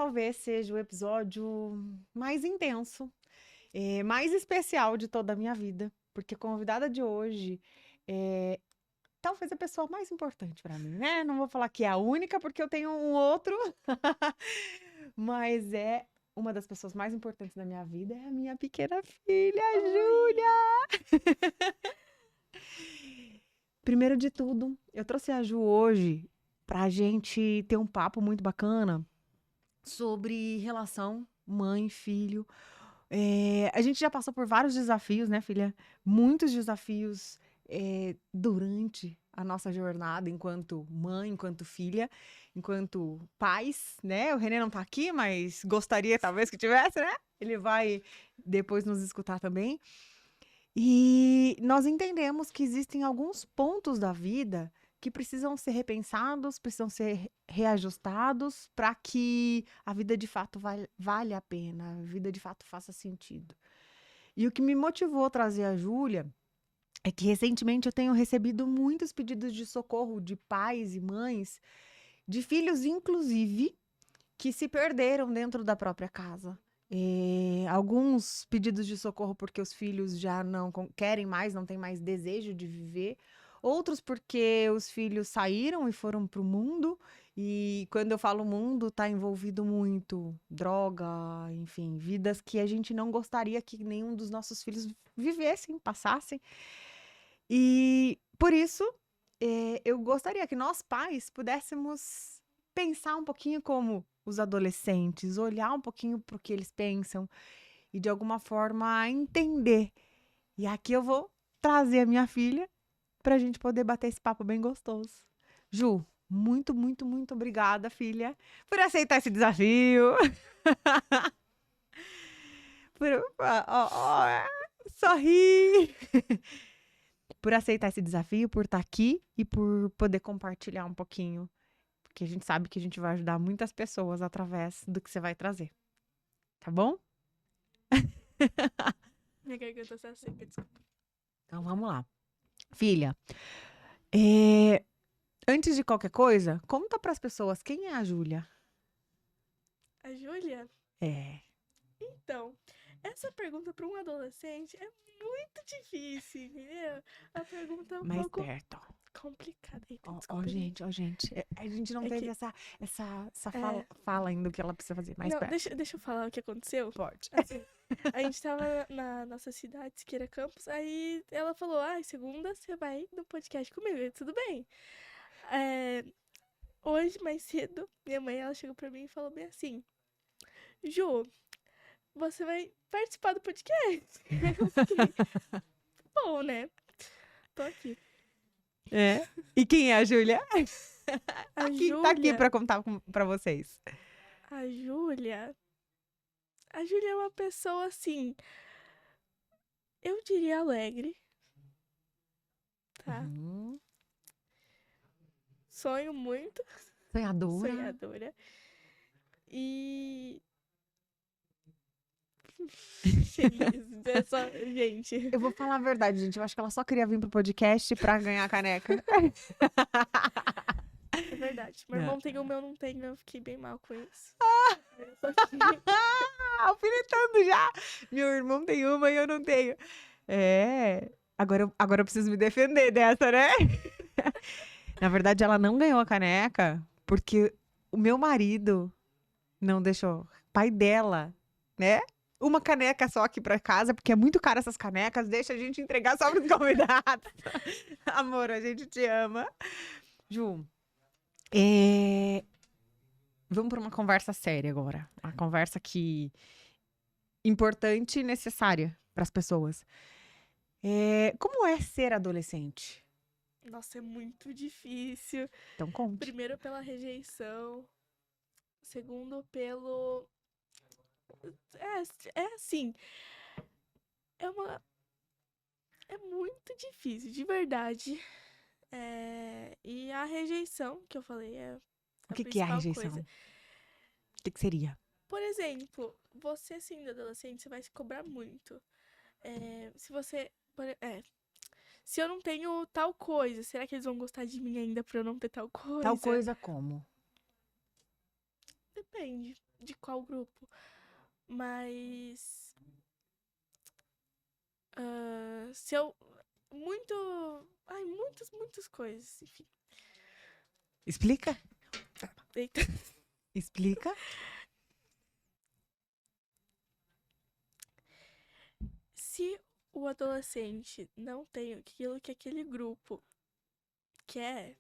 talvez seja o episódio mais intenso, mais especial de toda a minha vida, porque a convidada de hoje é talvez a pessoa mais importante para mim, né? Não vou falar que é a única, porque eu tenho um outro, mas é uma das pessoas mais importantes da minha vida, é a minha pequena filha, Júlia! Primeiro de tudo, eu trouxe a Ju hoje pra gente ter um papo muito bacana sobre relação mãe, filho. A gente já passou por vários desafios, né, filha? Muitos desafios durante a nossa jornada enquanto mãe, enquanto filha, enquanto pais, né? O Renê não tá aqui, mas gostaria talvez que tivesse, né? Ele vai depois nos escutar também. E nós entendemos que existem alguns pontos da vida que precisam ser repensados, precisam ser reajustados para que a vida de fato valha a pena, a vida de fato faça sentido. E o que me motivou a trazer a Júlia é que recentemente eu tenho recebido muitos pedidos de socorro de pais e mães, de filhos inclusive, que se perderam dentro da própria casa. Alguns pedidos de socorro porque os filhos já não querem mais, não têm mais desejo de viver. Outros porque os filhos saíram e foram para o mundo. E quando eu falo mundo, está envolvido muito droga, enfim, vidas que a gente não gostaria que nenhum dos nossos filhos vivessem, passassem. E por isso, eu gostaria que nós pais pudéssemos pensar um pouquinho como os adolescentes, olhar um pouquinho para o que eles pensam e de alguma forma entender. E aqui eu vou trazer a minha filha para a gente poder bater esse papo bem gostoso. Ju, muito, muito, muito obrigada, filha, por aceitar esse desafio. Sorri! Por aceitar esse desafio, por estar aqui e por poder compartilhar um pouquinho. Porque a gente sabe que a gente vai ajudar muitas pessoas através do que você vai trazer. Tá bom? Minha garganta tá seca, desculpa. Então vamos lá. Filha, antes de qualquer coisa, conta para as pessoas quem é a Júlia. A Júlia? É. Então, essa pergunta para um adolescente é muito difícil, entendeu? A pergunta é um Mais pouco perto. complicada. Eita, Ó, desculpa, gente, ó, gente. A gente não É teve que, essa é, fala ainda do que ela precisa fazer. Mais não, perto. deixa eu falar o que aconteceu. Pode. Assim, a gente tava na nossa cidade, Siqueira Campos, aí ela falou, segunda você vai no podcast comigo, eu, tudo bem. É, hoje, mais cedo, minha mãe, ela chegou pra mim e falou bem assim, Ju, você vai participar do podcast? Eu fiquei, bom, né? Tô aqui. É. E quem é a Júlia? A Tá aqui Júlia, para contar para vocês. a Júlia, a Júlia é uma pessoa assim, eu diria alegre, tá? Uhum. Sonho muito, Sonhadora. sonhadora. E. É só. Gente. Eu vou falar a verdade, gente. Eu acho que ela só queria vir pro podcast pra ganhar a caneca. É verdade. Meu irmão tem o meu, não tem, eu fiquei bem mal com isso. Eu tô aqui. Alfinetando já. Meu irmão tem uma e eu não tenho. Agora eu preciso me defender dessa, né? Na verdade, ela não ganhou a caneca porque o meu marido não deixou. Pai dela, né? Uma caneca só aqui pra casa, porque é muito caro essas canecas. Deixa a gente entregar só pros convidados. Amor, a gente te ama. Ju, vamos para uma conversa séria agora. Uma conversa que importante e necessária para as pessoas. Como é ser adolescente? Nossa, é muito difícil. Então conte. Primeiro pela rejeição. Segundo pelo. É assim. É uma. É muito difícil, de verdade. E a rejeição, que eu falei, é O a que é a principal rejeição? coisa. O que seria? Por exemplo, você sendo adolescente, você vai se cobrar muito. Se você. Se eu não tenho tal coisa, será que eles vão gostar de mim ainda por eu não ter tal coisa? Tal coisa como? Depende. de qual grupo, mas se eu muitas coisas, enfim. Explica? Eita. Explica. Se o adolescente não tem aquilo que aquele grupo quer,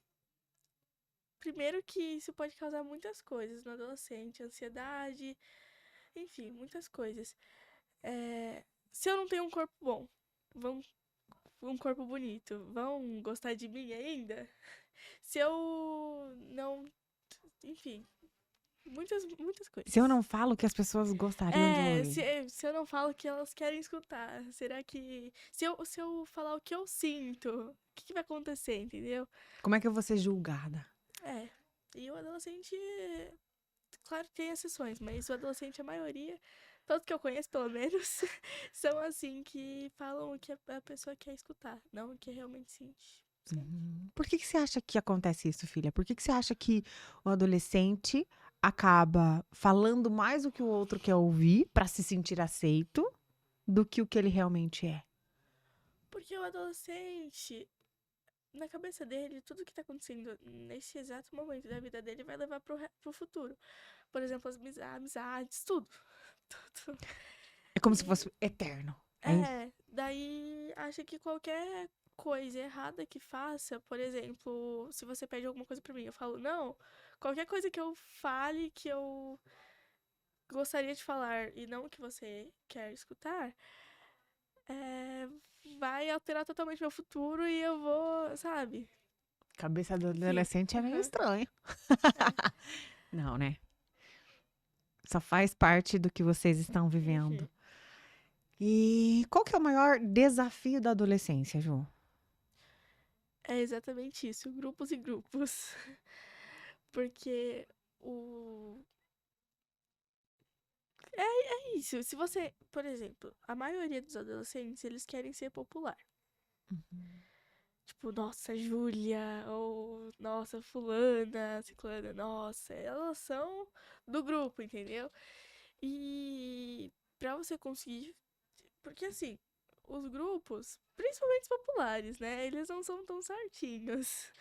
primeiro que isso pode causar muitas coisas no adolescente, ansiedade, enfim, muitas coisas. Se eu não tenho um corpo bom, um corpo bonito, vão gostar de mim ainda? Se eu não, enfim, muitas coisas. Se eu não falo o que as pessoas gostariam de ouvir. Se eu não falo o que elas querem escutar, será que... Se eu falar o que eu sinto, o que vai acontecer, entendeu? Como é que eu vou ser julgada? E o adolescente, claro que tem exceções, mas o adolescente, a maioria, todos que eu conheço, pelo menos, são assim, que falam o que a pessoa quer escutar, não o que realmente sente. Por que você acha que acontece isso, filha? Por que você acha que o adolescente acaba falando mais o que o outro quer ouvir pra se sentir aceito do que o que ele realmente é? Porque o adolescente, na cabeça dele, tudo que tá acontecendo nesse exato momento da vida dele vai levar pro futuro. Por exemplo, as amizades, tudo. Tudo. É como se fosse eterno. Daí acha que qualquer coisa errada que faça, por exemplo, se você pede alguma coisa pra mim, eu falo, não, qualquer coisa que eu fale, que eu gostaria de falar e não que você quer escutar, vai alterar totalmente meu futuro e eu vou, sabe? Cabeça do adolescente é meio estranho. Não, né? Só faz parte do que vocês estão vivendo. E qual que é o maior desafio da adolescência, Ju? É exatamente isso, grupos e grupos. Porque é isso. Se você, por exemplo, a maioria dos adolescentes, eles querem ser popular. Tipo, nossa, Júlia, ou nossa, fulana, ciclana, nossa, elas são do grupo, entendeu? E pra você conseguir... Porque assim, os grupos, principalmente os populares, né? Eles não são tão certinhos.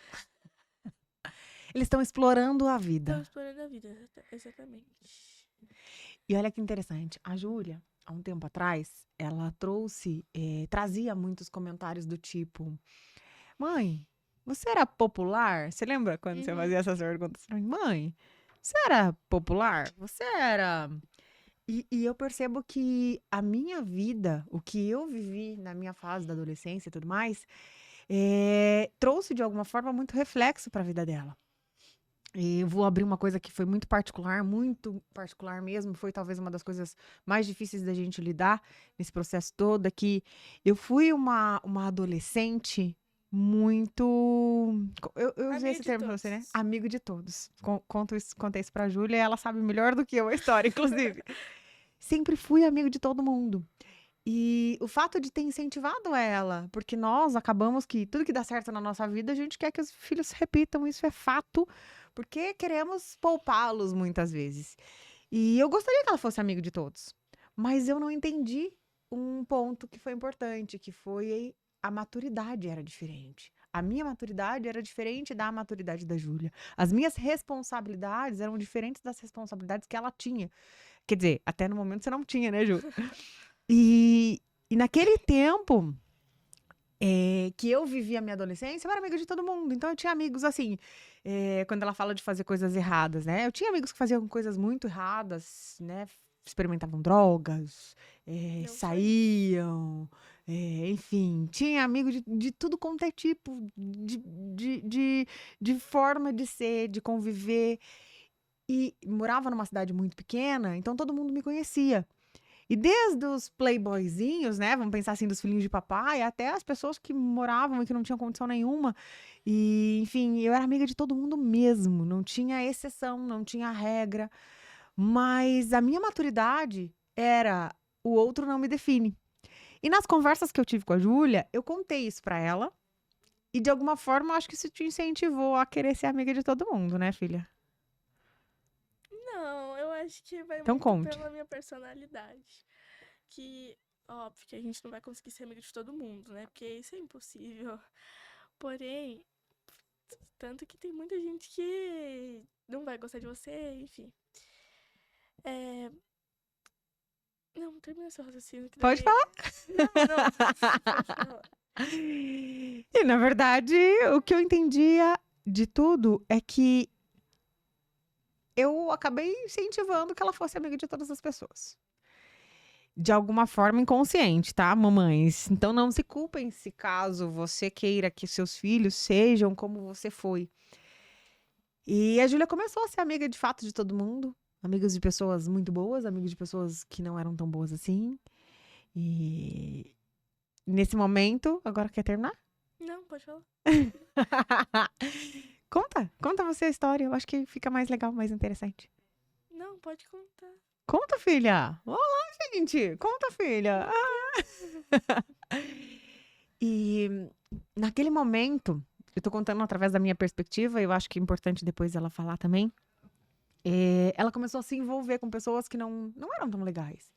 Eles estão explorando a vida. Estão explorando a vida, exatamente. E olha que interessante, a Júlia, há um tempo atrás, ela trazia muitos comentários do tipo, mãe, você era popular? Você lembra quando você fazia essas perguntas? Mãe, você era popular? Você era... E eu percebo que a minha vida, o que eu vivi na minha fase da adolescência e tudo mais, trouxe de alguma forma muito reflexo para a vida dela. E eu vou abrir uma coisa que foi muito particular mesmo, foi talvez uma das coisas mais difíceis da gente lidar nesse processo todo, é que eu fui uma adolescente muito... Eu usei esse termo pra você, né? Amigo de todos. Contei isso pra Júlia e ela sabe melhor do que eu a história, inclusive. Sempre fui amigo de todo mundo. E o fato de ter incentivado ela, porque nós acabamos que tudo que dá certo na nossa vida, a gente quer que os filhos repitam, isso é fato, porque queremos poupá-los muitas vezes. E eu gostaria que ela fosse amigo de todos, mas eu não entendi um ponto que foi importante, que foi a maturidade era diferente. A minha maturidade era diferente da maturidade da Júlia. As minhas responsabilidades eram diferentes das responsabilidades que ela tinha. Quer dizer, até no momento você não tinha, né, Ju? E naquele tempo que eu vivi a minha adolescência, eu era amiga de todo mundo. Então, eu tinha amigos, assim, quando ela fala de fazer coisas erradas, né? Eu tinha amigos que faziam coisas muito erradas, né? Experimentavam drogas, saíam, enfim. Tinha amigo de tudo quanto é tipo, de forma de ser, de conviver. E morava numa cidade muito pequena, então todo mundo me conhecia. E desde os playboyzinhos, né, vamos pensar assim, dos filhinhos de papai, até as pessoas que moravam e que não tinham condição nenhuma. E, enfim, eu era amiga de todo mundo mesmo, não tinha exceção, não tinha regra. Mas a minha maturidade era o outro não me define. E nas conversas que eu tive com a Júlia, eu contei isso pra ela. E de alguma forma, acho que isso te incentivou a querer ser amiga de todo mundo, né, filha? Não, eu acho que vai Então muito conte. pela minha personalidade. Que, óbvio, que a gente não vai conseguir ser amigo de todo mundo, né? Porque isso é impossível. Porém, tanto que tem muita gente que não vai gostar de você, enfim. É... Não, termina seu raciocínio. Que Pode daí... falar. Não, pode falar. E, na verdade, o que eu entendia de tudo é que eu acabei incentivando que ela fosse amiga de todas as pessoas. De alguma forma inconsciente, tá, mamães? Então não se culpem se caso você queira que seus filhos sejam como você foi. E a Júlia começou a ser amiga de fato de todo mundo. Amigas de pessoas muito boas, amigos de pessoas que não eram tão boas assim. E nesse momento, agora quer terminar? Não, pode falar. Conta você a história. Eu acho que fica mais legal, mais interessante. Não, pode contar. Conta, filha. Olá, gente. Conta, filha. E naquele momento, eu tô contando através da minha perspectiva, eu acho que é importante depois ela falar também. Ela começou a se envolver com pessoas que não eram tão legais.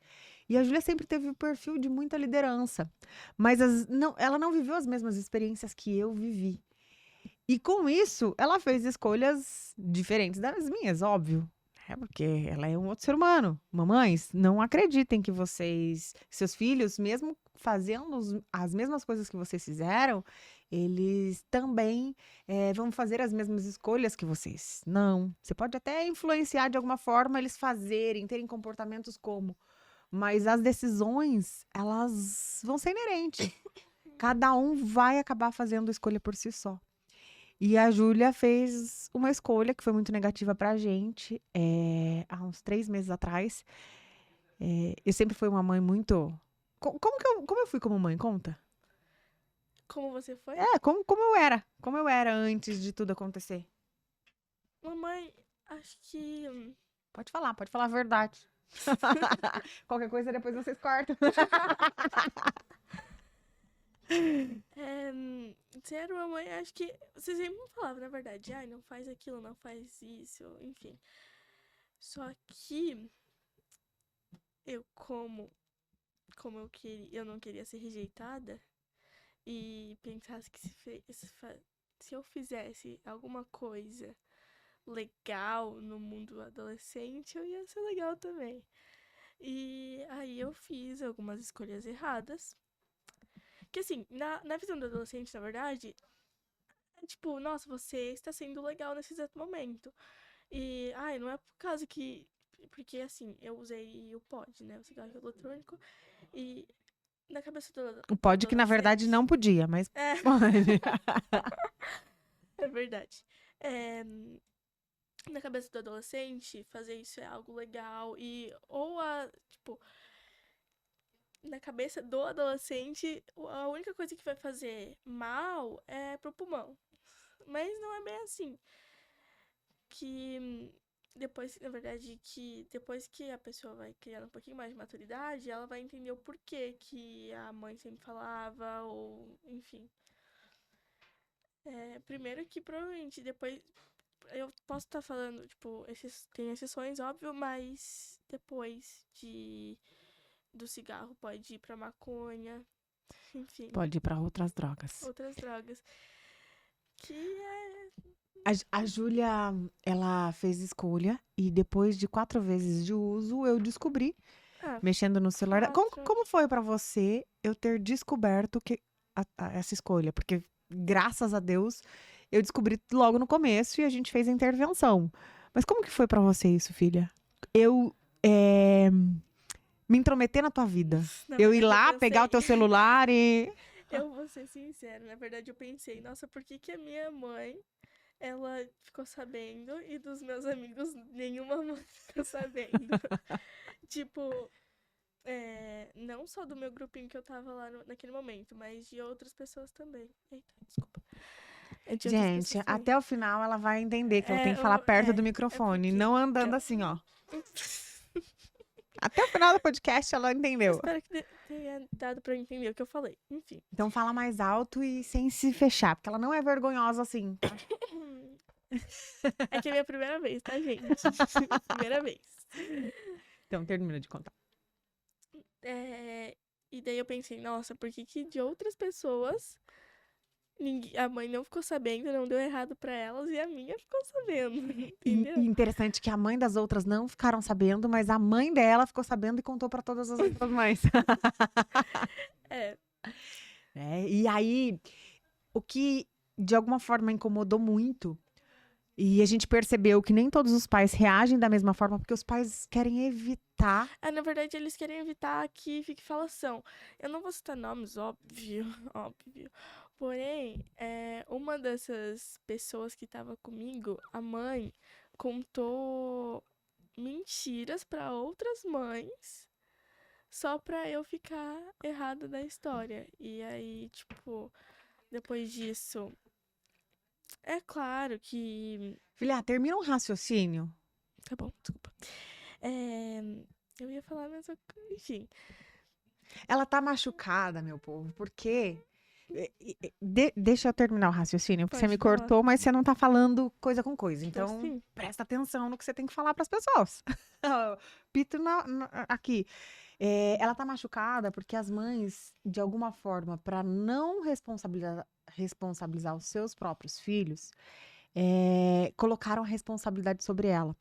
E a Júlia sempre teve o perfil de muita liderança. Mas ela não viveu as mesmas experiências que eu vivi. E com isso, ela fez escolhas diferentes das minhas, óbvio. Porque ela é um outro ser humano. Mamães, não acreditem que seus filhos, mesmo fazendo as mesmas coisas que vocês fizeram, eles também vão fazer as mesmas escolhas que vocês. Não. Você pode até influenciar de alguma forma eles terem comportamentos como. Mas as decisões, elas vão ser inerentes. Cada um vai acabar fazendo a escolha por si só. E a Júlia fez uma escolha que foi muito negativa pra gente há uns 3 meses atrás. Eu sempre fui uma mãe muito... Como eu fui como mãe? Conta. Como você foi? Como eu era. Como eu era antes de tudo acontecer. Mamãe, acho que... Pode falar a verdade. Qualquer coisa depois vocês cortam. Ser mamãe, acho que você sempre me falava, na verdade, ai, não faz aquilo, não faz isso, enfim. Só que eu, como eu não queria ser rejeitada e pensasse que se eu fizesse alguma coisa legal no mundo adolescente, eu ia ser legal também. E aí eu fiz algumas escolhas erradas. Que assim, na visão do adolescente, na verdade, é tipo, nossa, você está sendo legal nesse exato momento. E, ai, não é por causa que. Porque assim, eu usei o pod, né? O cigarro eletrônico. E na cabeça do Pode que, na verdade, adolescente. não podia, mas É, pode. é verdade. É, na cabeça do adolescente, fazer isso é algo legal. Tipo, na cabeça do adolescente, a única coisa que vai fazer mal é pro pulmão. Mas não é bem assim. Que depois, na verdade, que depois que a pessoa vai criando um pouquinho mais de maturidade, ela vai entender o porquê que a mãe sempre falava, ou enfim. Primeiro que provavelmente depois. Eu posso estar falando, tipo, tem exceções, óbvio, mas depois do cigarro pode ir pra maconha, enfim, Pode ir pra outras drogas. outras drogas. Que é. A Júlia, ela fez escolha e depois de 4 vezes de uso, eu descobri, Ah, mexendo no celular. Como, 4. como foi pra você eu ter descoberto essa escolha? Porque, graças a Deus, eu descobri logo no começo e a gente fez a intervenção. Mas como que foi pra você isso, filha? Eu me intrometer na tua vida. Na Eu ir verdade, lá, eu pegar o teu pensei- celular e... Eu vou ser sincera, na verdade eu pensei, nossa, por que a minha mãe, ela ficou sabendo e dos meus amigos nenhuma mãe ficou sabendo? Tipo, não só do meu grupinho que eu tava lá naquele momento, mas de outras pessoas também. Eita, desculpa. De outras Gente, pessoas também. até o final ela vai entender que ela tem que Eu falar vou- perto do é microfone, porque não andando assim, ó. Até o final do podcast ela Eu entendeu. espero que tenha dado pra entender o que eu falei. Enfim. Então fala mais alto e sem se fechar, porque ela não é vergonhosa assim, tá? É que é minha primeira vez, tá, gente? Primeira vez. Então, termina de contar. E daí eu pensei, nossa, por que que de outras pessoas a mãe não ficou sabendo, não deu errado pra elas e a minha ficou sabendo, E entendeu? interessante que a mãe das outras não ficaram sabendo, mas a mãe dela ficou sabendo e contou pra todas as outras mães. É, E aí, o que de alguma forma incomodou muito, e a gente percebeu que nem todos os pais reagem da mesma forma, porque os pais querem evitar. na verdade eles querem evitar que fique falação. Eu não vou citar nomes, óbvio, óbvio. Porém, uma dessas pessoas que tava comigo, a mãe, contou mentiras pra outras mães só pra eu ficar errada da história. E aí, tipo, depois disso, é claro que. Filha, termina um raciocínio. Tá bom, desculpa. É, eu ia falar a mesma coisa. Enfim. Ela tá machucada, meu povo, porque. Deixa eu terminar o raciocínio, porque você me Pode falar. cortou, mas você não tá falando coisa com coisa. Tô Então, sim. presta atenção no que você tem que falar pras pessoas. Pito aqui. Ela tá machucada porque as mães, de alguma forma, para não responsabilizar os seus próprios filhos, colocaram a responsabilidade sobre ela.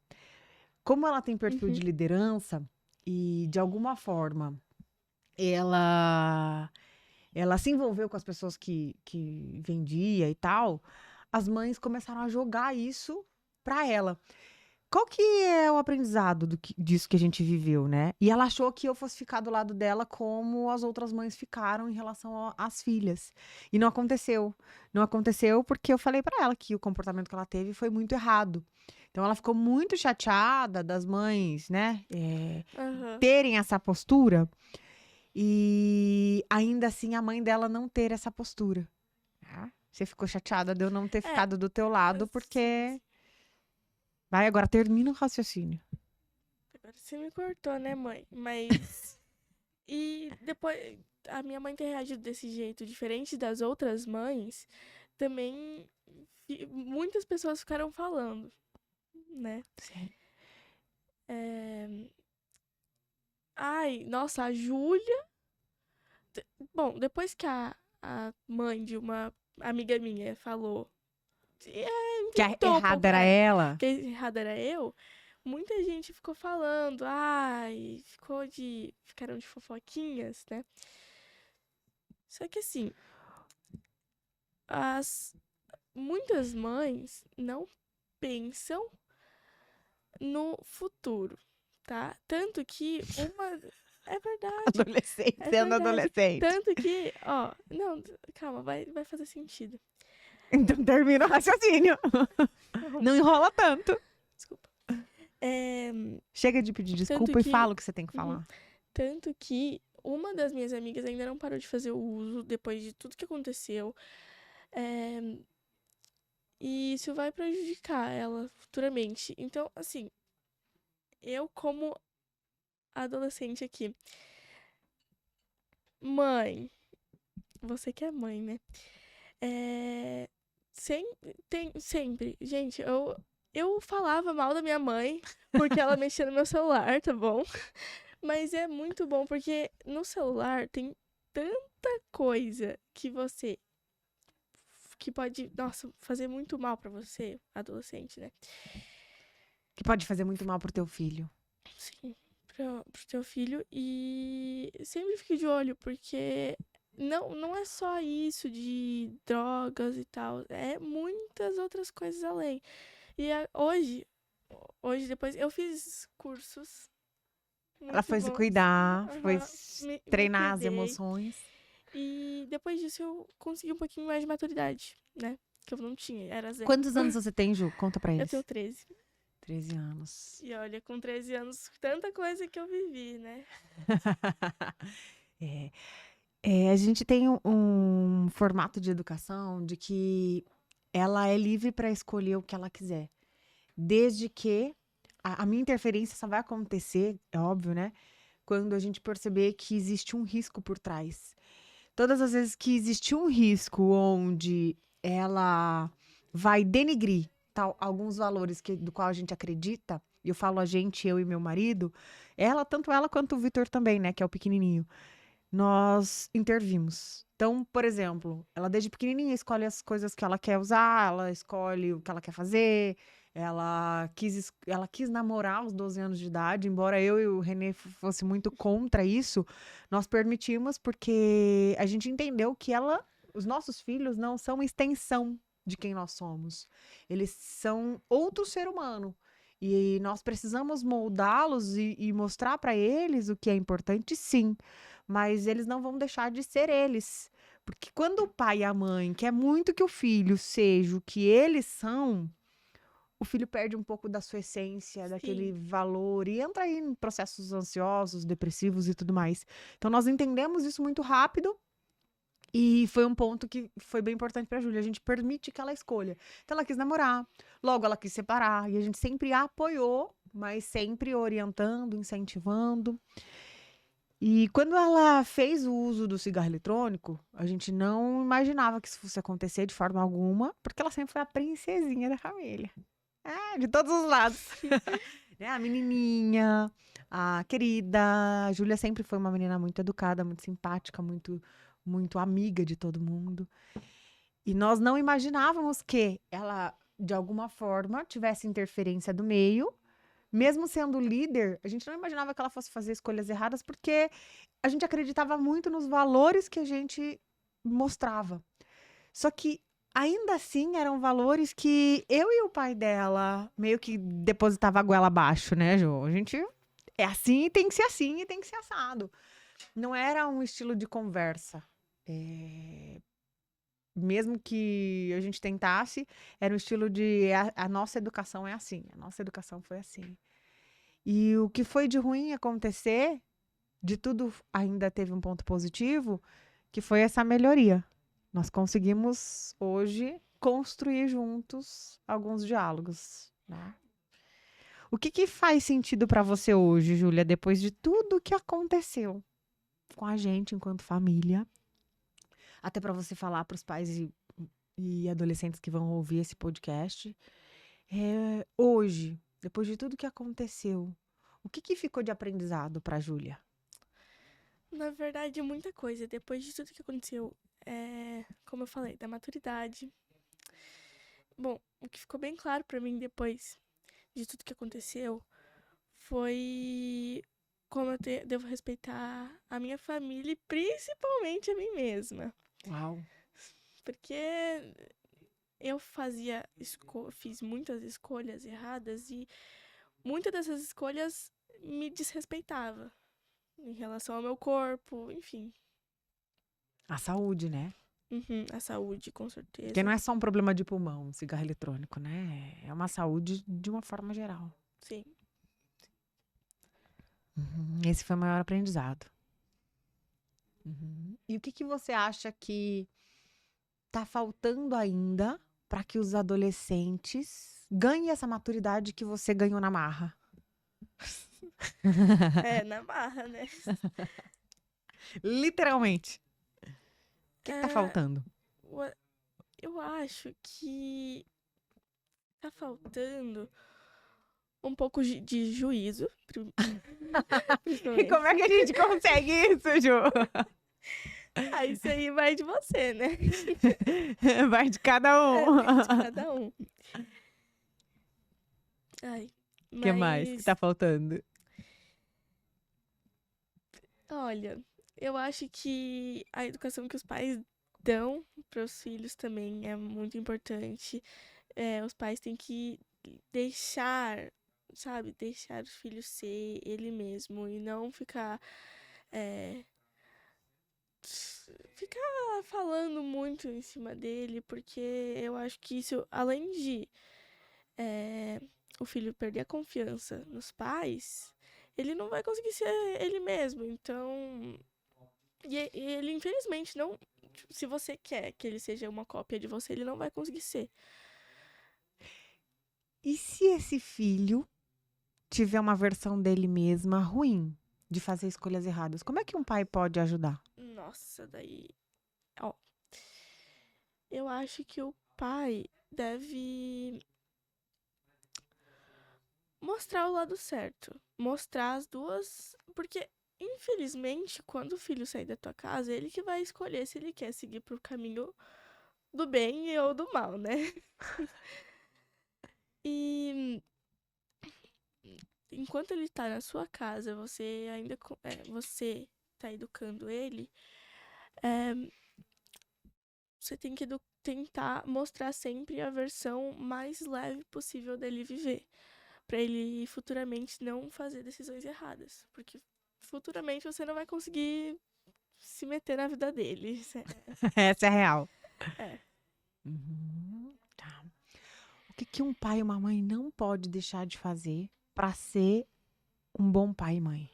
Como ela tem perfil Uhum. de liderança e, de alguma forma, ela se envolveu com as pessoas que vendia e tal, as mães começaram a jogar isso pra ela. Qual que é o aprendizado disso que a gente viveu, né? E ela achou que eu fosse ficar do lado dela como as outras mães ficaram em relação às filhas. E não aconteceu. Não aconteceu porque eu falei pra ela que o comportamento que ela teve foi muito errado. Então ela ficou muito chateada das mães, né, Aham. terem essa postura e ainda assim a mãe dela não ter essa postura. Você ficou chateada de eu não ter ficado do teu lado porque... Vai, agora termina o raciocínio. Agora você me cortou, né, mãe? Mas. E depois. A minha mãe ter reagido desse jeito, diferente das outras mães, também. Muitas pessoas ficaram falando, né? Sim. Ai, nossa, a Júlia. Bom, depois que a mãe de uma amiga minha falou. Que a Inventou um errada pouco. era ela? Que a errada era eu. Muita gente ficou falando. Ai, ficaram de fofoquinhas, né? Só que assim, muitas mães não pensam no futuro, tá? Tanto que uma. É verdade. Adolescente, É sendo verdade. adolescente. Tanto que, ó. Não, calma, vai fazer sentido. Então termina o raciocínio. Não enrola tanto. Desculpa. Chega de pedir Tanto desculpa e que. fala o que você tem que Uhum. falar. Tanto que uma das minhas amigas ainda não parou de fazer o uso depois de tudo que aconteceu. E isso vai prejudicar ela futuramente. Então, assim, eu como adolescente aqui, mãe, você que é mãe, né? Sempre, gente, eu falava mal da minha mãe porque ela mexia no meu celular, tá bom? Mas é muito bom porque no celular tem tanta coisa que pode, nossa, fazer muito mal pra você, adolescente, né? Que pode fazer muito mal pro teu filho. Sim, pro teu filho. E sempre fique de olho, porque não é só isso de drogas e tal. É muitas outras coisas além. E hoje, depois, eu fiz cursos Ela muito foi se bons. cuidar, foi Me treinar as cuidei. emoções. E depois disso eu consegui um pouquinho mais de maturidade, né? Que eu não tinha, era zero. Quantos anos você tem, Ju? Conta pra Eu eles. tenho 13. 13 anos. E olha, com 13 anos, tanta coisa que eu vivi, né? A gente tem um formato de educação de que ela é livre para escolher o que ela quiser. Desde que a minha interferência só vai acontecer, é óbvio, né? Quando a gente perceber que existe um risco por trás. Todas as vezes que existe um risco onde ela vai denigrir alguns valores do qual a gente acredita, e eu falo a gente, eu e meu marido, tanto ela quanto o Vitor também, né, que é o pequenininho, nós intervimos. Então, por exemplo, ela desde pequenininha escolhe as coisas que ela quer usar, ela escolhe o que ela quer fazer, ela quis namorar aos 12 anos de idade, embora eu e o Renê fosse muito contra isso, nós permitimos porque a gente entendeu que os nossos filhos não são extensão de quem nós somos. Eles são outro ser humano. E nós precisamos moldá-los e mostrar para eles o que é importante, sim. Mas eles não vão deixar de ser eles. Porque quando o pai e a mãe quer muito que o filho seja o que eles são, o filho perde um pouco da sua essência, daquele valor, e entra aí em processos ansiosos, depressivos e tudo mais. Então, nós entendemos isso muito rápido, e foi um ponto que foi bem importante pra Júlia. A gente permite que ela escolha. Então, ela quis namorar, logo ela quis separar, e a gente sempre a apoiou, mas sempre orientando, incentivando. E quando ela fez o uso do cigarro eletrônico, a gente não imaginava que isso fosse acontecer de forma alguma, porque ela sempre foi a princesinha da família. De todos os lados. Né? A menininha, a querida. A Júlia sempre foi uma menina muito educada, muito simpática, muito amiga de todo mundo. E nós não imaginávamos que ela, de alguma forma, tivesse interferência do meio. Mesmo sendo líder, a gente não imaginava que ela fosse fazer escolhas erradas, porque a gente acreditava muito nos valores que a gente mostrava. Só que, ainda assim, eram valores que eu e o pai dela meio que depositava a goela abaixo, né, Jô? A gente é assim, tem que ser assim e tem que ser assado. Não era um estilo de conversa. Mesmo que a gente tentasse, era um estilo de a nossa educação é assim, a nossa educação foi assim. E o que foi de ruim acontecer, de tudo ainda teve um ponto positivo, que foi essa melhoria. Nós conseguimos hoje construir juntos alguns diálogos, né? O que faz sentido para você hoje, Júlia, depois de tudo que aconteceu com a gente enquanto família? Até para você falar para os pais e adolescentes que vão ouvir esse podcast. Hoje, depois de tudo que aconteceu, o que ficou de aprendizado para a Júlia? Na verdade, muita coisa. Depois de tudo que aconteceu, como eu falei, da maturidade. Bom, o que ficou bem claro pra mim depois de tudo que aconteceu foi como eu devo respeitar a minha família e principalmente a mim mesma. Uau! Porque eu fiz muitas escolhas erradas e muitas dessas escolhas me desrespeitava em relação ao meu corpo, enfim. A saúde, né? A saúde, com certeza. Porque não é só um problema de pulmão, cigarro eletrônico, né? É uma saúde de uma forma geral. Sim. Esse foi o maior aprendizado. E o que você acha que tá faltando ainda para que os adolescentes ganhem essa maturidade que você ganhou na marra? Na marra, né? Literalmente. O que tá faltando? Eu acho que tá faltando um pouco de juízo. E como é que a gente consegue isso, Ju? Isso aí vai de você, né? Vai de cada um. Vai de cada um. O que mais que tá faltando? Olha, eu acho que a educação que os pais dão para os filhos também é muito importante. Os pais têm que deixar, sabe, deixar o filho ser ele mesmo e não ficar falando muito em cima dele, porque eu acho que isso, além de o filho perder a confiança nos pais, ele não vai conseguir ser ele mesmo. Então, e ele infelizmente não, se você quer que ele seja uma cópia de você, ele não vai conseguir ser. E se esse filho tiver uma versão dele mesma ruim, de fazer escolhas erradas, como é que um pai pode ajudar? Nossa, daí, eu acho que o pai deve mostrar o lado certo. Mostrar as duas. Porque, infelizmente, quando o filho sair da tua casa, ele que vai escolher se ele quer seguir pro caminho do bem ou do mal, né? E enquanto ele tá na sua casa, você ainda. Você tá educando ele, é, você tem que tentar mostrar sempre a versão mais leve possível dele viver. Pra ele futuramente não fazer decisões erradas. Porque futuramente você não vai conseguir se meter na vida dele. Essa é real. É. Tá. O que que um pai e uma mãe não pode deixar de fazer pra ser um bom pai e mãe?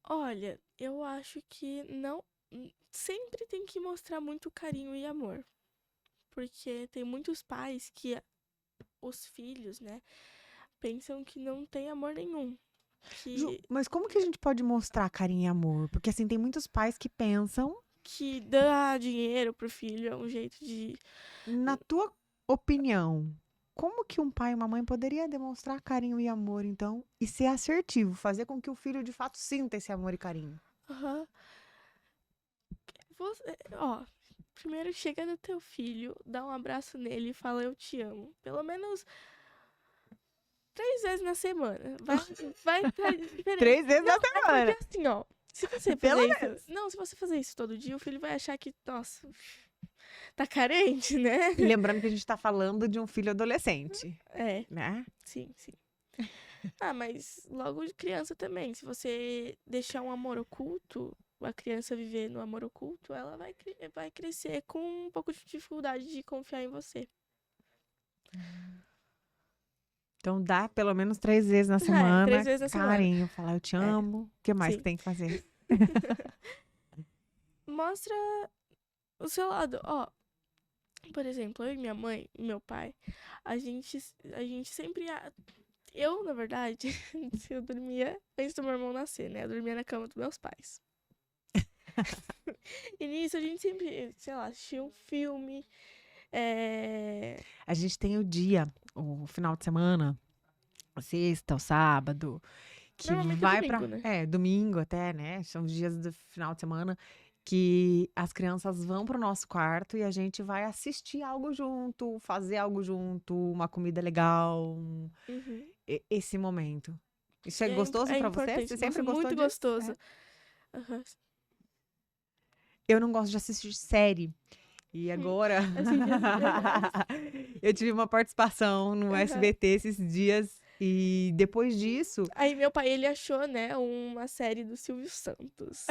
Olha, eu acho que não. Sempre tem que mostrar muito carinho e amor. Porque tem muitos pais que os filhos, né, pensam que não tem amor nenhum. Ju, Que, mas como que a gente pode mostrar carinho e amor? Porque assim, tem muitos pais que pensam, que dar dinheiro pro filho é um jeito de. na tua opinião, como que um pai e uma mãe poderia demonstrar carinho e amor, então, e ser assertivo, fazer com que o filho de fato sinta esse amor e carinho? Aham. Ó, primeiro chega no teu filho, dá um abraço nele e fala eu te amo. Pelo menos 3 vezes na semana. Vai tá diferente. 3 vezes na Não, é semana. porque assim, ó. Se você Pelo fazer menos. isso. Não, se você fazer isso todo dia, o filho vai achar que, nossa, tá carente, né? E lembrando que a gente tá falando de um filho adolescente, É, né? sim, sim. Ah, mas logo de criança também. Se você deixar um amor oculto, a criança viver no amor oculto, ela vai crescer com um pouco de dificuldade de confiar em você. Então dá pelo menos 3 vezes na É, 3 semana, vezes na semana. carinho, falar eu te É, amo. O que mais que sim. tem que fazer? Mostra o seu lado. Ó, por exemplo, eu e minha mãe e meu pai, a gente sempre. Eu, na verdade, eu dormia antes do meu irmão nascer, né? Eu dormia na cama dos meus pais. E nisso a gente sempre, sei lá, assistia um filme. A gente tem o dia, o final de semana, a sexta, o sábado, que Normalmente é vai domingo, pra. né? É, domingo até, né? São os dias do final de semana que as crianças vão pro nosso quarto e a gente vai assistir algo junto, fazer algo junto, uma comida legal, Uhum. esse momento. Isso é É, gostoso é pra você? importante. Você Nossa, sempre gostou muito disso? gostoso. É. Aham. Eu não gosto de assistir série. E agora, Assistir as melhores. eu tive uma participação no Aham. SBT esses dias. E depois disso, Aí meu pai, ele achou, né, uma série do Silvio Santos.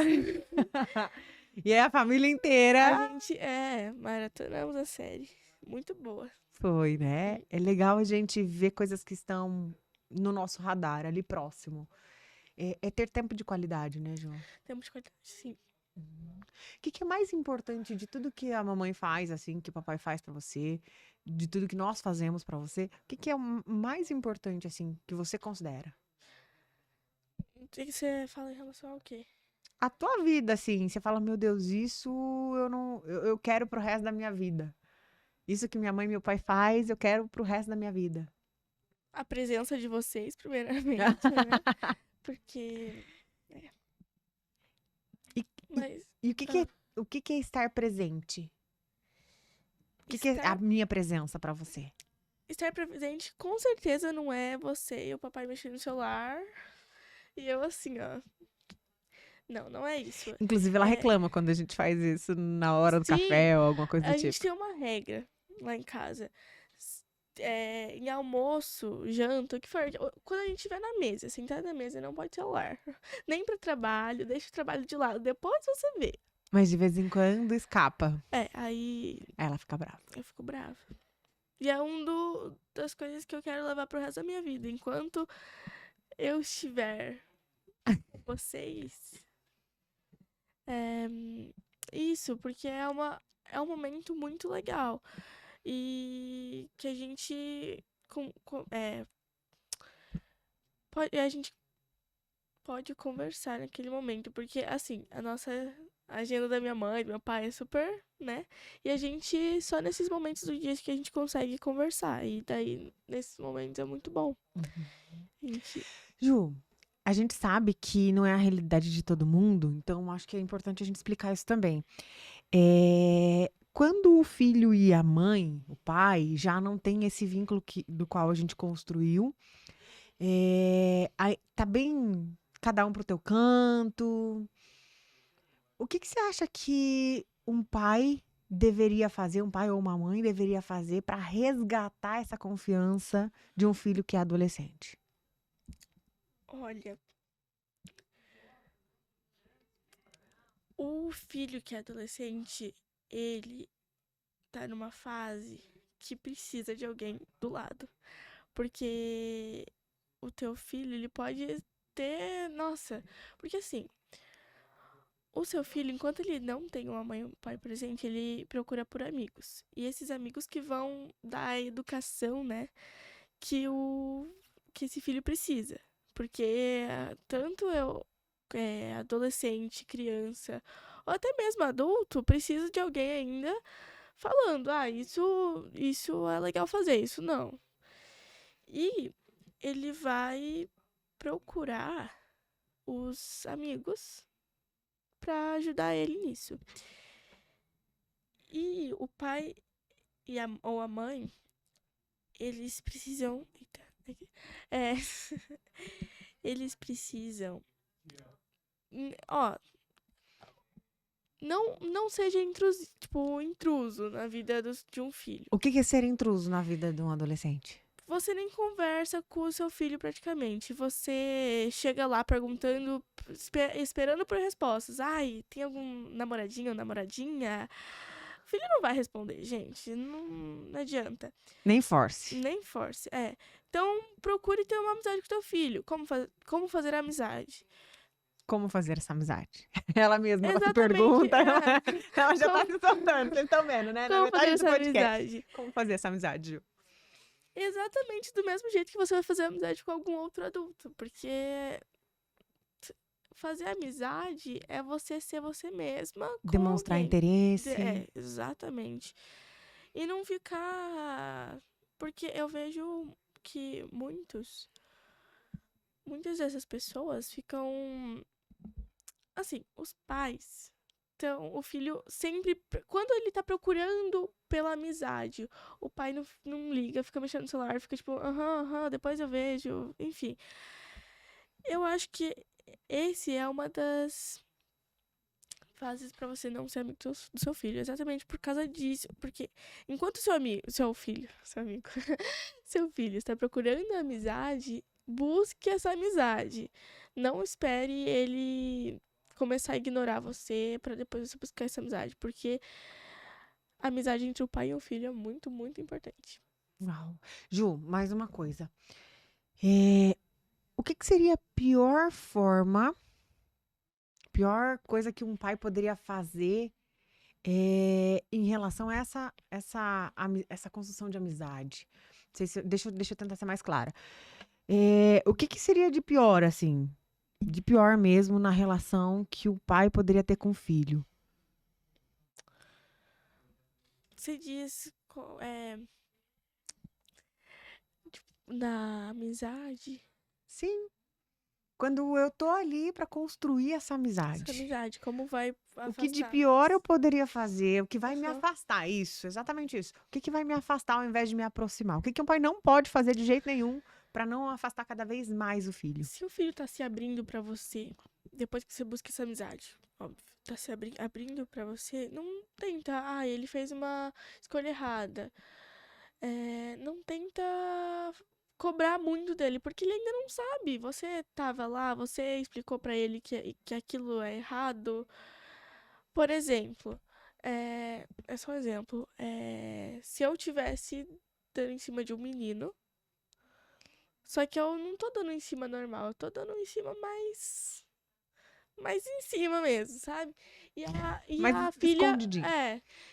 e aí a família A inteira gente, maratonamos a série. Muito boa. foi, né? Hum. É legal a gente ver coisas que estão no nosso radar, ali próximo. É ter tempo de qualidade, né, João? Temos qualidade, sim. O que que é mais importante de tudo que a mamãe faz, assim, que o papai faz pra você, de tudo que nós fazemos pra você? O que que é o mais importante, assim, que você considera? O que você fala em relação ao quê? A tua vida, assim, você fala, meu Deus, isso eu não, eu quero pro resto da minha vida. Isso que minha mãe e meu pai faz, eu quero pro resto da minha vida. A presença de vocês, primeiramente, né? Porque. É. E, Mas. e o que que é estar presente? O que que é a Estar, minha presença pra você? estar presente com certeza não é você e o papai mexendo no celular. E eu assim, ó. Não, não é isso. Inclusive, ela É, reclama quando a gente faz isso na hora do sim, café ou alguma coisa do a gente tipo. tem uma regra lá em casa. Em almoço, janta, o que for. Quando a gente estiver na mesa, sentado na mesa, não pode celular. Nem pro trabalho, deixa o trabalho de lado. Depois você vê. Mas de vez em quando escapa. Aí Aí ela fica brava. eu fico brava. E é das coisas que eu quero levar pro resto da minha vida. Enquanto eu estiver com vocês. É, isso, porque é um momento muito legal. E que a gente. A gente pode conversar naquele momento. Porque, assim, A agenda da minha mãe, do meu pai é super, né? E a gente, só nesses momentos do dia que a gente consegue conversar. E daí, nesses momentos, é muito bom. A gente... Ju, a gente sabe que não é a realidade de todo mundo, então acho que é importante a gente explicar isso também. Quando o filho e a mãe, o pai, já não tem esse vínculo do qual a gente construiu, aí tá bem cada um pro teu canto. O que você acha que um pai deveria fazer, um pai ou uma mãe deveria fazer para resgatar essa confiança de um filho que é adolescente? Olha, o filho que é adolescente, ele tá numa fase que precisa de alguém do lado. Porque o teu filho, ele pode ter. Nossa, porque assim, o seu filho, enquanto ele não tem uma mãe ou um pai presente, ele procura por amigos. E esses amigos que vão dar a educação, né, que esse filho precisa. Porque tanto eu, adolescente, criança, ou até mesmo adulto, precisa de alguém ainda falando, isso é legal fazer, isso não. E ele vai procurar os amigos pra ajudar ele nisso. E o pai ou a mãe, eles precisam. Eita, aqui. É, eles precisam. Ó, não seja intruso na vida de um filho. O que é ser intruso na vida de um adolescente? Você nem conversa com o seu filho praticamente. Você chega lá perguntando, esperando por respostas. Ai, tem algum namoradinho ou namoradinha? O filho não vai responder, gente. Não adianta. Nem force. Nem force, é. Então, procure ter uma amizade com teu filho. Como fazer amizade? Como fazer essa amizade? Ela mesma, ela se Exatamente, pergunta, é. ela já tá se soltando, vocês estão vendo, né? Na Como fazer metade do essa podcast. amizade? Como fazer essa amizade, Ju? Exatamente do mesmo jeito que você vai fazer amizade com algum outro adulto. Porque fazer amizade é você ser você mesma com Demonstrar alguém. interesse. Exatamente. E não ficar... Porque eu vejo que muitas dessas pessoas ficam... Assim, os pais... Então, o filho sempre... Quando ele tá procurando pela amizade, o pai não liga, fica mexendo no celular, fica tipo... Aham, depois eu vejo... Enfim. Eu acho que esse é uma das fases pra você não ser amigo do seu filho. Exatamente por causa disso. Porque enquanto seu filho está procurando amizade, busque essa amizade. Não espere ele começar a ignorar você pra depois você buscar essa amizade. Porque a amizade entre o pai e o filho é muito, muito importante. Uau. Ju, mais uma coisa. O que seria a pior coisa que um pai poderia fazer em relação a essa construção de amizade? Não sei deixa eu tentar ser mais clara. O que seria de pior, assim? De pior mesmo na relação que o pai poderia ter com o filho? Você diz na amizade. Sim. Quando eu tô ali pra construir essa amizade. Essa amizade, como vai afastar? O que de pior eu poderia fazer? O que vai me Uhum. afastar? Isso, exatamente isso. O que vai me afastar ao invés de me aproximar? O que um pai não pode fazer de jeito nenhum pra não afastar cada vez mais o filho? Se o filho tá se abrindo pra você, depois que você busca essa amizade, óbvio, tá se abrindo pra você, não tenta, ele fez uma escolha errada. Não tenta cobrar muito dele, porque ele ainda não sabe. Você tava lá, você explicou pra ele que aquilo é errado. Por exemplo, é só um exemplo. Se eu tivesse dando em cima de um menino, só que eu não tô dando em cima normal, eu tô dando em cima mais em cima mesmo, sabe? Mas A filha, escondidinho.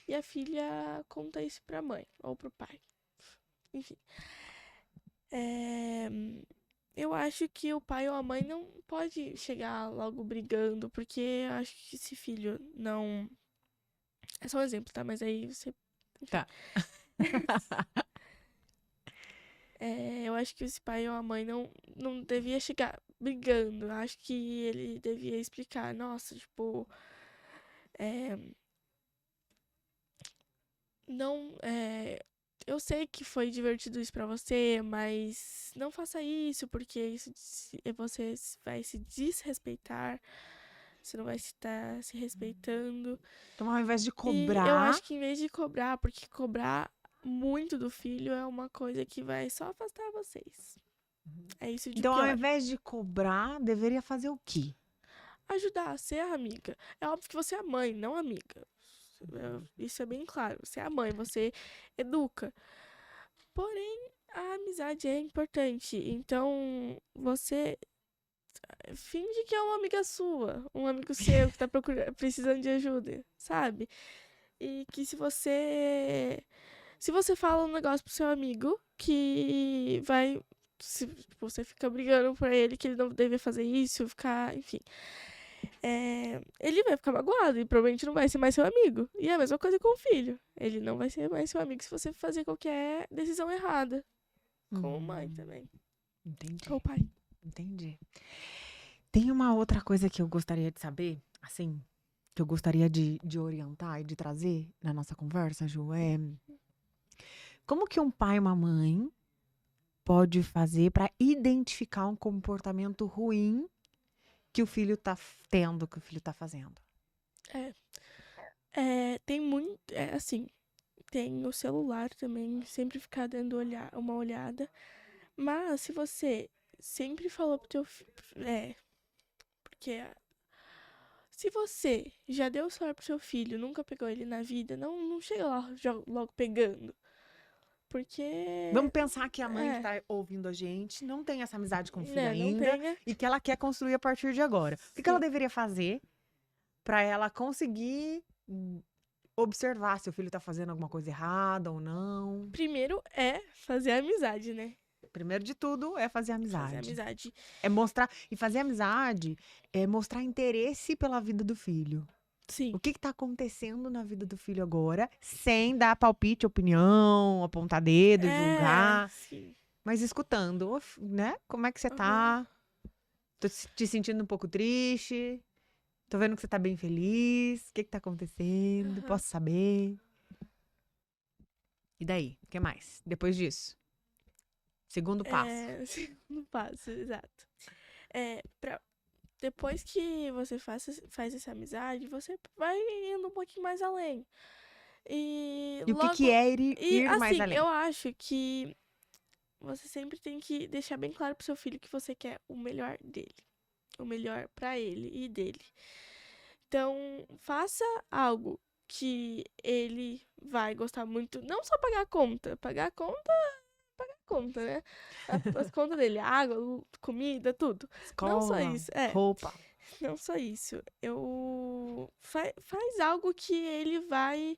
e a filha conta isso pra mãe ou pro pai. Enfim. eu acho que o pai ou a mãe não pode chegar logo brigando, porque eu acho que esse filho não... É só um exemplo, tá? Mas aí você... Tá. Eu acho que esse pai ou a mãe não devia chegar brigando. Eu acho que ele devia explicar, nossa, tipo, é, não, eu sei que foi divertido isso pra você, mas não faça isso, porque você vai se desrespeitar, você não vai estar se respeitando. Então, ao invés de E eu cobrar, acho que em vez de cobrar, porque cobrar muito do filho é uma coisa que vai só afastar vocês. É isso de então, ao pior. invés de cobrar, deveria fazer o quê? Ajudar, ser amiga. É óbvio que você é mãe, não amiga. Isso é bem claro. Você é a mãe, você educa. Porém, a amizade é importante. Então, você finge que é uma amiga sua, um amigo seu que tá precisando de ajuda, sabe? E que se você fala um negócio pro seu amigo que vai se você fica brigando pra ele que ele não deve fazer isso, ficar, enfim, ele vai ficar magoado e provavelmente não vai ser mais seu amigo. E é a mesma coisa com o filho. Ele não vai ser mais seu amigo se você fazer qualquer decisão errada. Com mãe também. Entendi, Ou pai. entendi. Tem uma outra coisa que eu gostaria de saber, assim, que eu gostaria de orientar e de trazer na nossa conversa, Ju, como que um pai e uma mãe pode fazer para identificar um comportamento ruim que o filho tá tendo, que o filho tá fazendo? Tem muito. Assim, tem o celular também, sempre ficar dando uma olhada. Mas se você sempre falou pro teu filho. Porque se você já deu sorte pro seu filho, nunca pegou ele na vida, não chega lá logo pegando. Porque. Vamos pensar que a mãe que É, tá ouvindo a gente não tem essa amizade com o filho né, não ainda tenha. e que ela quer construir a partir de agora. O que ela Sim. deveria fazer para ela conseguir observar se o filho tá fazendo alguma coisa errada ou não? Primeiro é fazer amizade, né? Primeiro de tudo é fazer Fazer amizade. amizade. É mostrar. E fazer amizade é mostrar interesse pela vida do filho. Sim. O que tá acontecendo na vida do filho agora, sem dar palpite, opinião, apontar dedo, julgar, Sim. mas escutando, né? Como é que você Aham. tá? Tô te sentindo um pouco triste. Tô vendo que você tá bem feliz. O que tá acontecendo? Aham. Posso saber? E daí? O que mais? Depois disso? Segundo passo. Segundo passo, exato. Depois que você faz essa amizade, você vai indo um pouquinho mais além. E E o que logo. é E ir mais assim, além? eu acho que você sempre tem que deixar bem claro pro seu filho que você quer o melhor dele. O melhor pra ele e dele. Então, faça algo que ele vai gostar muito. Não só pagar a conta. Pagar a conta, né? As contas dele, água, comida, tudo. Não só Escola, isso. roupa. Não só isso. Faz algo que ele vai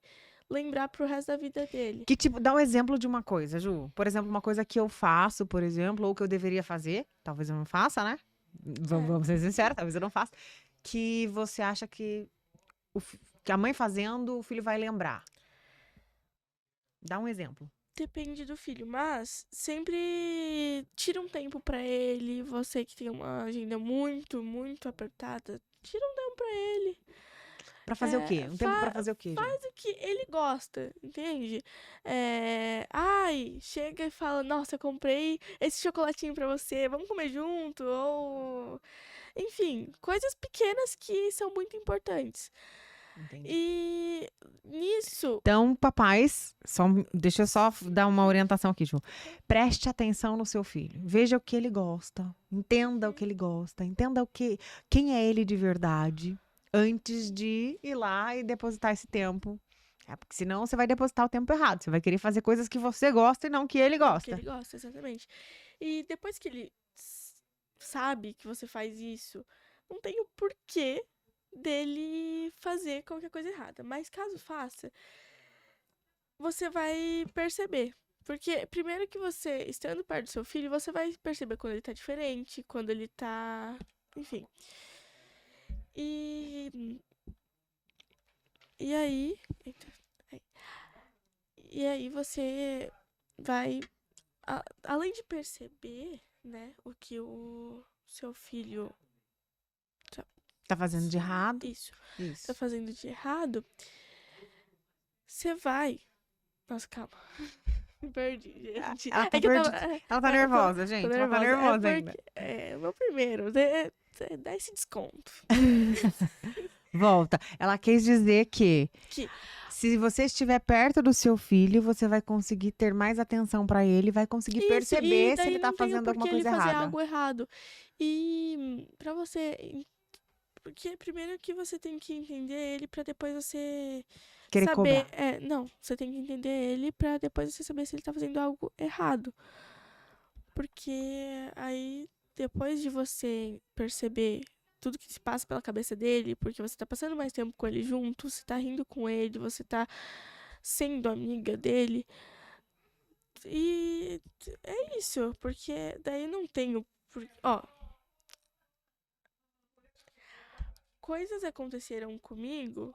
lembrar pro resto da vida dele. Que tipo, dá um exemplo de uma coisa, Ju. Por exemplo, uma coisa que eu faço, por exemplo, ou que eu deveria fazer, talvez eu não faça, né? Vamos ser sinceros, talvez eu não faça. Que você acha que, que a mãe fazendo, o filho vai lembrar. Dá um exemplo. Depende do filho, mas sempre tira um tempo pra ele. Você que tem uma agenda muito, muito apertada, tira um tempo pra ele. Pra fazer o quê? Um tempo pra fazer o quê, Ju? Faz o que ele gosta, entende? Chega e fala, nossa, eu comprei esse chocolatinho pra você, vamos comer junto, ou... Enfim, coisas pequenas que são muito importantes. Entendi. E nisso... Então, papais, deixa eu só dar uma orientação aqui, Ju. Preste atenção no seu filho. Veja o que ele gosta. Entenda o que ele gosta. Entenda quem é ele de verdade. Antes de ir lá e depositar esse tempo. Porque senão você vai depositar o tempo errado. Você vai querer fazer coisas que você gosta e não que ele Que gosta. ele gosta, exatamente. E depois que ele sabe que você faz isso, não tem o porquê dele fazer qualquer coisa errada. Mas caso faça, você vai perceber. Porque primeiro que você, estando perto do seu filho, você vai perceber quando ele tá diferente, quando ele tá... Enfim. E... E aí... Eita, aí. E aí você vai... além de perceber, né, o que o seu filho... Tá fazendo de errado? Isso. Tá Isso. fazendo de errado, você vai... Nossa, calma. Me perdi, gente. Ela tá É que eu tava... perdida. Ela tá nervosa, gente. Ela tá nervosa ainda. É o meu primeiro. Dá esse desconto. Volta. Ela quis dizer que Que se você estiver perto do seu filho, você vai conseguir ter mais atenção pra ele, vai conseguir isso, perceber e se daí ele tá não tem o fazendo alguma porquê ele coisa fazer errada. algo errado. E pra você... Porque primeiro que você tem que entender ele pra depois você Querer saber... cobrar. Não, você tem que entender ele pra depois você saber se ele tá fazendo algo errado. Porque aí, depois de você perceber tudo que se passa pela cabeça dele, porque você tá passando mais tempo com ele junto, você tá rindo com ele, você tá sendo amiga dele. E é isso, porque daí não tenho... Ó, coisas aconteceram comigo.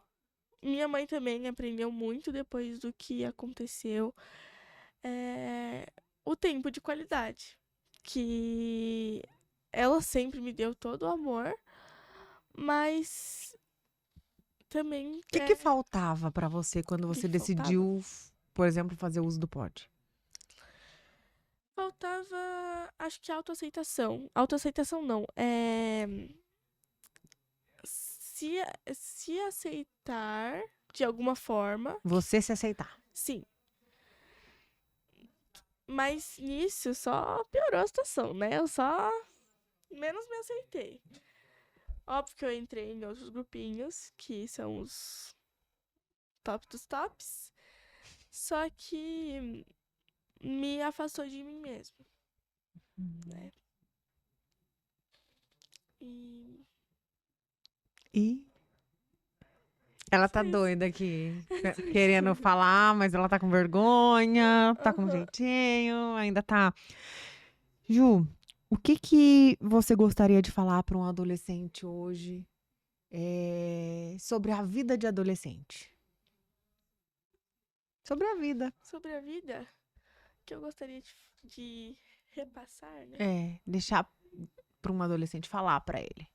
Minha mãe também aprendeu muito depois do que aconteceu. O tempo de qualidade. Que ela sempre me deu todo o amor, mas também O que faltava pra você quando que você faltava? decidiu, por exemplo, fazer uso do pod? Faltava, acho que autoaceitação. Autoaceitação não, se aceitar de alguma forma, Você se aceitar. sim. Mas nisso só piorou a situação, né? Eu só menos me aceitei. Óbvio que eu entrei em outros grupinhos, que são os top dos tops. Só que me afastou de mim mesmo, né? E ela tá Isso. doida aqui, querendo falar, mas ela tá com vergonha, tá com Aham. jeitinho, ainda tá. Ju, o que você gostaria de falar para um adolescente hoje sobre a vida de adolescente? Sobre a vida. Sobre a vida, que eu gostaria de repassar, né? Deixar para um adolescente falar para ele.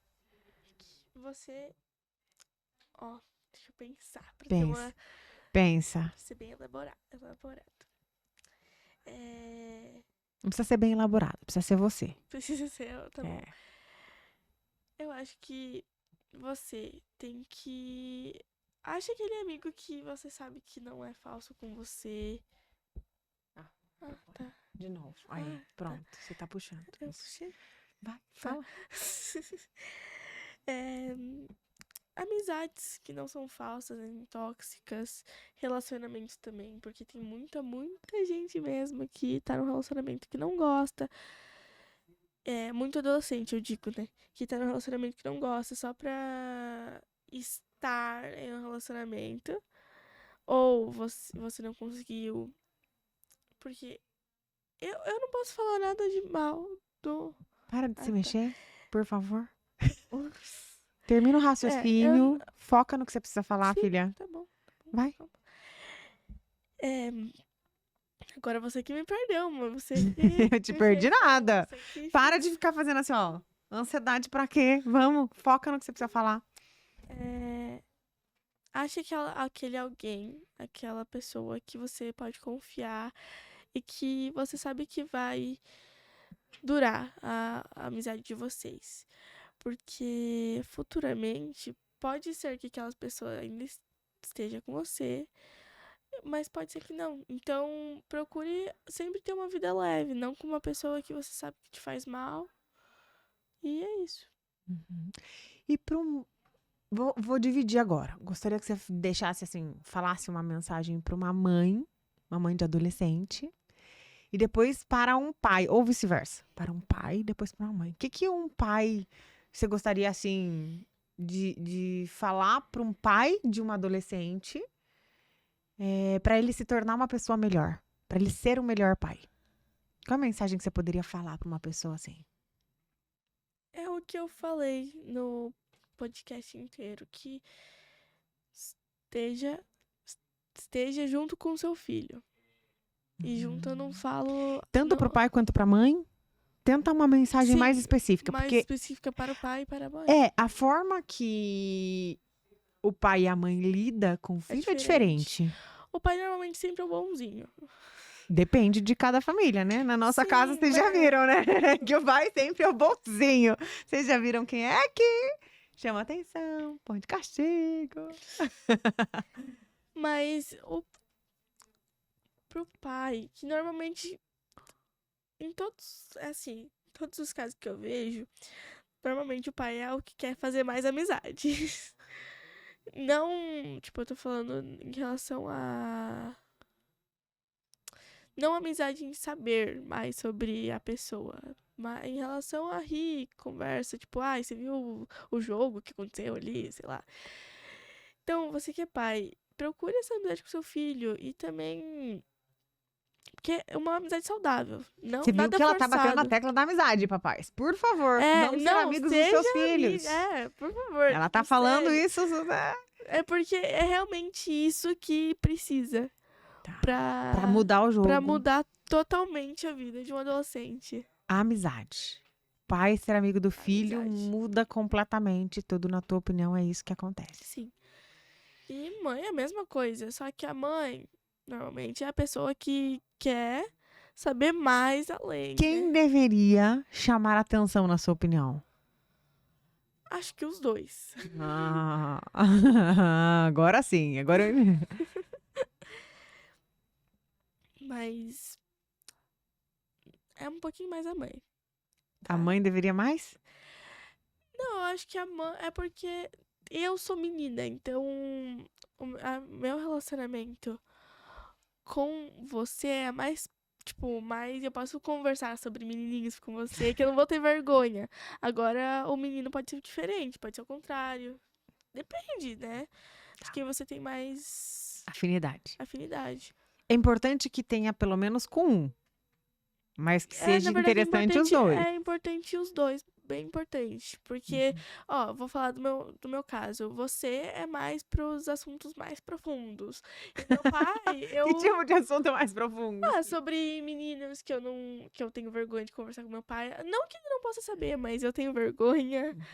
Você, ó, deixa eu pensar, pra Pensa. ser bem elaborado. Não precisa ser bem elaborado, precisa ser você. Precisa ser, tá bom. Eu acho que você tem que... Acha aquele amigo que você sabe que não é falso com você. Tá. De novo. Aí, pronto. Tá. Você tá puxando. Eu puxei. Vai, fala. Amizades que não são falsas, nem tóxicas. Relacionamentos também. Porque tem muita gente mesmo que tá num relacionamento que não gosta. Muito adolescente, eu digo, né? Que tá num relacionamento que não gosta só pra estar em um relacionamento. Ou você não conseguiu. Porque eu não posso falar nada de mal do... Para de se tá. mexer, por favor. Termina o raciocínio, foca no que você precisa falar, Sim, filha. Tá bom. Vai. Agora você que me perdeu, mas você Eu te perdi nada. Para de ficar fazendo assim, ó. Ansiedade pra quê? Vamos, foca no que você precisa falar. Acha que aquele alguém, aquela pessoa que você pode confiar e que você sabe que vai durar a amizade de vocês. Porque futuramente pode ser que aquelas pessoas ainda esteja com você, mas pode ser que não. Então, procure sempre ter uma vida leve, não com uma pessoa que você sabe que te faz mal. E é isso. E para um... Vou dividir agora. Gostaria que você deixasse assim, falasse uma mensagem para uma mãe de adolescente, e depois para um pai, ou vice-versa. Para um pai e depois para uma mãe. O que um pai você gostaria, assim, de falar para um pai de uma adolescente para ele se tornar uma pessoa melhor? Pra ele ser o melhor pai. Qual a mensagem que você poderia falar pra uma pessoa assim? É o que eu falei no podcast inteiro, que esteja, esteja junto com o seu filho. E junto eu não falo... Tanto não, pro pai quanto pra mãe? Tenta uma mensagem sim, mais específica. mais Porque específica para o pai e para a mãe. a forma que o pai e a mãe lidam com o filho é diferente. O pai normalmente sempre é o bonzinho. Depende de cada família, né? Na nossa Sim, casa, vocês já mas- viram, né? Que o pai sempre é o bonzinho. Vocês já viram quem é que chama atenção, põe de castigo. Mas pro pai, que normalmente em todos os casos que eu vejo, normalmente o pai é o que quer fazer mais amizade. Não, tipo, eu tô falando em relação a não amizade em saber mais sobre a pessoa, mas em relação a rir, conversa, tipo, você viu o jogo que aconteceu ali, sei lá. Então, você que é pai, procure essa amizade com seu filho e também porque é uma amizade saudável, não Você viu nada que ela tá batendo na forçado. tecla da amizade, papais. Por favor, vamos ser Não, amigos dos seja seus filhos. por favor. Ela tá tipo, falando sério. isso, né? É porque é realmente isso que precisa Tá. pra Pra mudar o jogo. pra mudar totalmente a vida de um adolescente. A amizade. Pai ser amigo do filho Amizade. muda completamente tudo. Na tua opinião, é isso que acontece. Sim. E mãe é a mesma coisa, só que a mãe normalmente é a pessoa que quer saber mais além. Quem né? deveria chamar atenção, na sua opinião? Acho que os dois. Agora sim. Agora eu... Mas é um pouquinho mais a mãe. A mãe deveria mais? Não, eu acho que a mãe. É porque eu sou menina, então meu relacionamento com você é mais. Tipo, mais eu posso conversar sobre menininhos com você, que eu não vou ter vergonha. Agora, o menino pode ser diferente, pode ser o contrário. Depende, né? De quem você tem mais Afinidade. afinidade. É importante que tenha pelo menos com um. Mas que seja Na verdade, interessante os dois. É importante os dois, bem importante. Porque, vou falar do meu caso. Você é mais pros assuntos mais profundos. E meu pai, Que tipo de assunto é mais profundo? sobre meninos que eu tenho vergonha de conversar com meu pai. Não que ele não possa saber, mas eu tenho vergonha Pra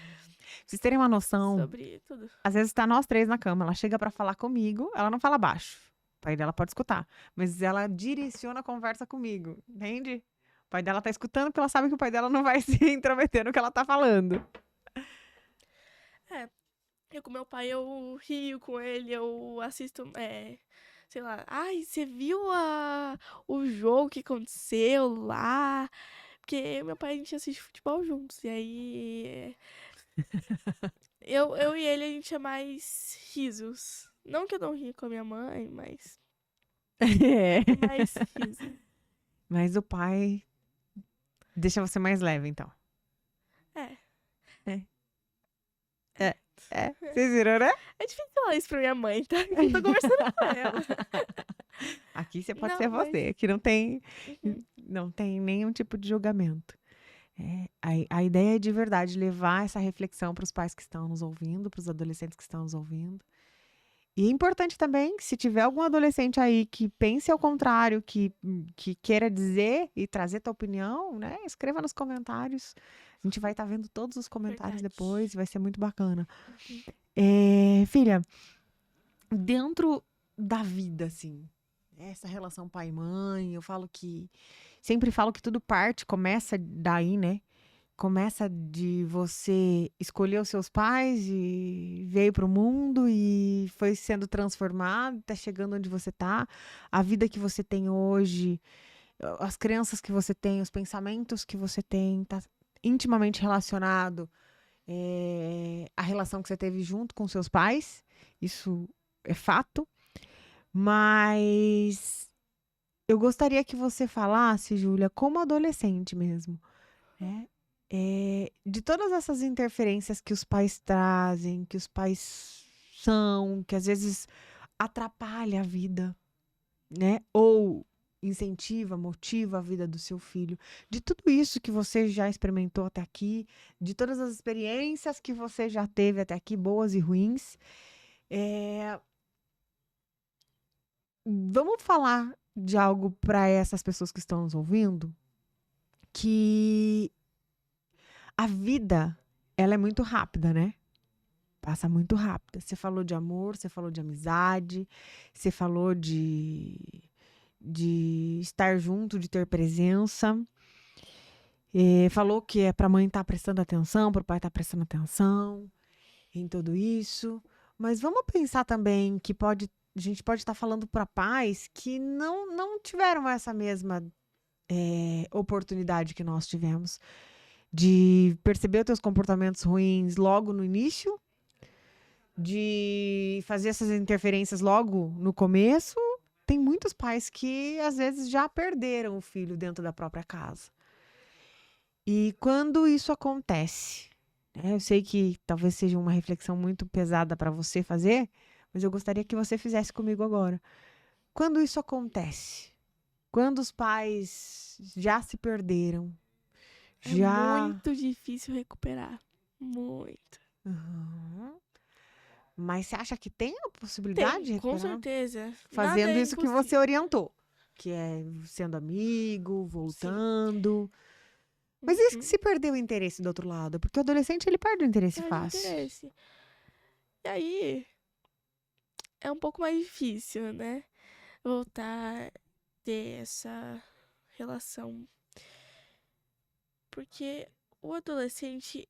vocês terem uma noção, sobre tudo. às vezes tá nós três na cama, ela chega pra falar comigo, ela não fala baixo. O pai dela pode escutar, mas ela direciona a conversa comigo, entende? O pai dela tá escutando porque ela sabe que o pai dela não vai se intrometer no que ela tá falando. Eu com meu pai, eu rio com ele, eu assisto, sei lá, você viu o jogo que aconteceu lá? Porque meu pai, a gente assiste futebol juntos, e aí eu e ele, a gente é mais risos. Não que eu não ria com a minha mãe, mas É. mais risos. Mas o pai deixa você mais leve, então. Vocês viram, né? É difícil falar isso pra minha mãe, tá? Eu tô conversando com ela. Aqui você pode Não, ser mas- você. Aqui não tem nenhum tipo de julgamento. A ideia é de verdade levar essa reflexão para os pais que estão nos ouvindo, para os adolescentes que estão nos ouvindo. E é importante também, se tiver algum adolescente aí que pense ao contrário, que queira dizer e trazer tua opinião, né? Escreva nos comentários. A gente vai estar vendo todos os comentários Verdade. depois, vai ser muito bacana. Filha, dentro da vida, assim, essa relação pai e mãe, sempre falo que tudo começa daí, né? Começa de você escolher os seus pais e veio pro mundo e foi sendo transformado, tá chegando onde você tá. A vida que você tem hoje, as crenças que você tem, os pensamentos que você tem, tá intimamente relacionado à relação que você teve junto com seus pais. Isso é fato. Mas eu gostaria que você falasse, Júlia, como adolescente mesmo, né? De todas essas interferências que os pais trazem, que os pais são, que às vezes atrapalha a vida, né? Ou incentiva, motiva a vida do seu filho, de tudo isso que você já experimentou até aqui, de todas as experiências que você já teve até aqui, boas e ruins. Vamos falar de algo para essas pessoas que estão nos ouvindo, que a vida, ela é muito rápida, né? Passa muito rápida. Você falou de amor, você falou de amizade, você falou de estar junto, de ter presença. Falou que é para a mãe estar prestando atenção, para o pai estar prestando atenção em tudo isso. Mas vamos pensar também que a gente pode estar falando para pais que não tiveram essa mesma oportunidade que nós tivemos de perceber os teus comportamentos ruins logo no início, de fazer essas interferências logo no começo. Tem muitos pais que, às vezes, já perderam o filho dentro da própria casa. E quando isso acontece, eu sei que talvez seja uma reflexão muito pesada para você fazer, mas eu gostaria que você fizesse comigo agora. Quando isso acontece, quando os pais já se perderam, É muito difícil recuperar. Muito. Uhum. Mas você acha que tem a possibilidade de Com recuperar? certeza. Fazendo Nada é isso que você orientou, que é sendo amigo, voltando. Mas isso que se perdeu o interesse do outro lado, porque o adolescente ele perde o interesse fácil. E aí é um pouco mais difícil, né? Voltar a ter essa relação. Porque o adolescente,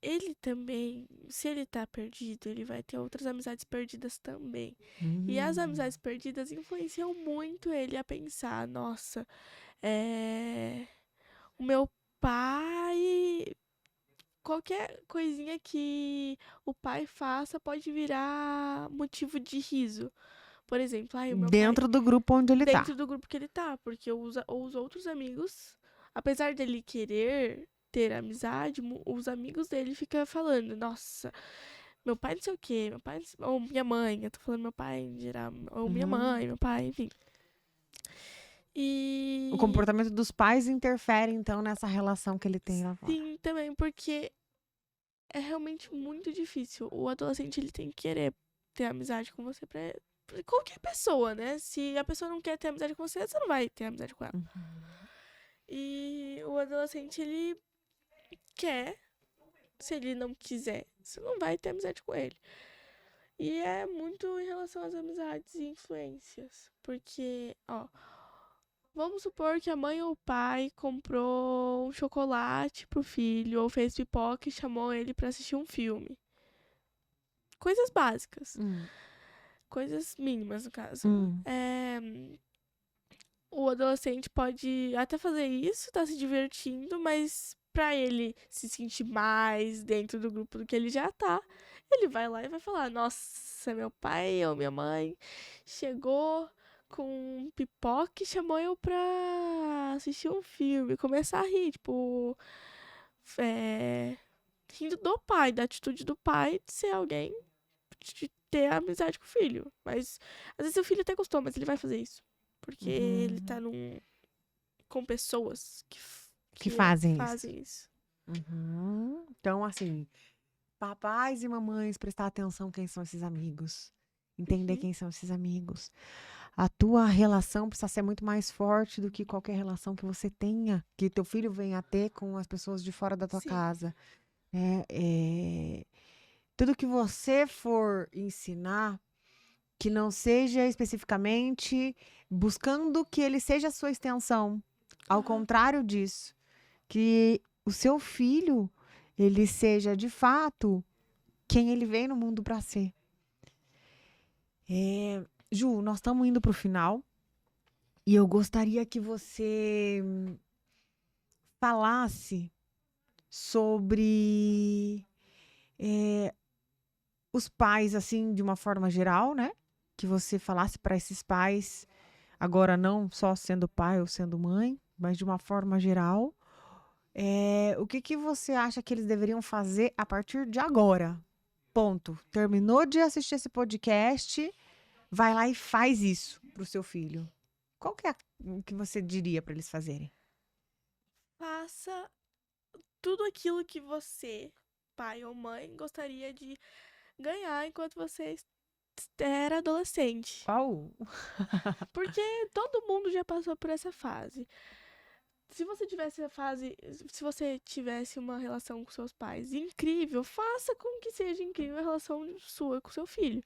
ele também, se ele tá perdido, ele vai ter outras amizades perdidas também. E as amizades perdidas influenciam muito ele a pensar, nossa, o meu pai, qualquer coisinha que o pai faça pode virar motivo de riso. Por exemplo, o meu dentro pai, do grupo onde ele tá. dentro do grupo que ele tá, porque os outros amigos, apesar dele querer ter amizade, os amigos dele ficam falando, nossa, meu pai não sei o quê, meu pai, ou minha mãe, eu tô falando meu pai em geral, ou minha mãe, meu pai, enfim. E o comportamento dos pais interfere, então, nessa relação que ele tem lá fora. Sim, também, porque é realmente muito difícil. O adolescente, ele tem que querer ter amizade com você pra qualquer pessoa, né? Se a pessoa não quer ter amizade com você, você não vai ter amizade com ela. E o adolescente, ele quer. Se ele não quiser, você não vai ter amizade com ele. E é muito em relação às amizades e influências. Porque, vamos supor que a mãe ou o pai comprou um chocolate pro filho, ou fez pipoca e chamou ele pra assistir um filme. Coisas básicas. Coisas mínimas, no caso. O adolescente pode até fazer isso, tá se divertindo, mas pra ele se sentir mais dentro do grupo do que ele já tá, ele vai lá e vai falar, nossa, meu pai ou minha mãe chegou com pipoca e chamou eu pra assistir um filme, começar a rir, tipo, rindo do pai, da atitude do pai de ser alguém, de ter amizade com o filho. Mas, às vezes o filho até gostou, mas ele vai fazer isso. Porque ele tá com pessoas que fazem isso. Então, assim, papais e mamães, prestar atenção quem são esses amigos. Entender quem são esses amigos. A tua relação precisa ser muito mais forte do que qualquer relação que você tenha, que teu filho venha a ter com as pessoas de fora da tua casa. Tudo que você for ensinar, que não seja especificamente buscando que ele seja a sua extensão. Ao contrário disso, que o seu filho, ele seja de fato quem ele veio no mundo para ser. Ju, nós estamos indo para o final e eu gostaria que você falasse sobre os pais, assim, de uma forma geral, né? Que você falasse para esses pais, agora não só sendo pai ou sendo mãe, mas de uma forma geral. O que você acha que eles deveriam fazer a partir de agora? Ponto. Terminou de assistir esse podcast, vai lá e faz isso pro seu filho. Qual que é o que você diria pra eles fazerem? Faça tudo aquilo que você, pai ou mãe, gostaria de ganhar enquanto você era adolescente. Qual? Porque todo mundo já passou por essa fase. Se você tivesse a fase, se você tivesse uma relação com seus pais incrível, faça com que seja incrível a relação sua com seu filho.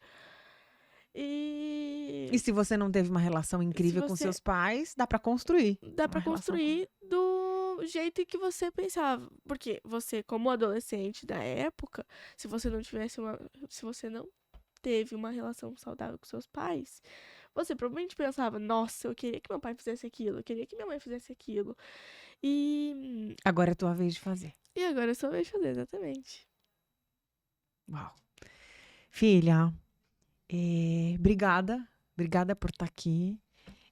E E se você não teve uma relação incrível com você seus pais, dá pra construir dá uma pra relação com... construir do jeito que você pensava, porque você, como adolescente da época, se você não tivesse uma, se você não teve uma relação saudável com seus pais, você provavelmente pensava, nossa, eu queria que meu pai fizesse aquilo, eu queria que minha mãe fizesse aquilo. E Agora é tua vez de fazer. E agora é sua vez de fazer, exatamente. Uau. Filha, obrigada. Obrigada por estar aqui.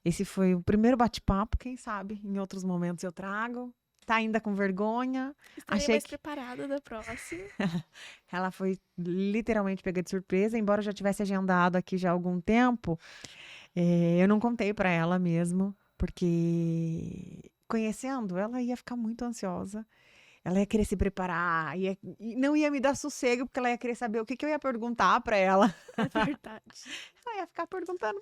Esse foi o primeiro bate-papo, quem sabe em outros momentos eu trago. Tá ainda com vergonha. Estarei Achei mais que preparada da próxima. ela foi literalmente pega de surpresa, embora eu já tivesse agendado aqui já há algum tempo. Eu não contei pra ela mesmo, porque conhecendo, ela ia ficar muito ansiosa. Ela ia querer se preparar, e não ia me dar sossego, porque ela ia querer saber o que eu ia perguntar pra ela. É verdade. Ela ia ficar perguntando.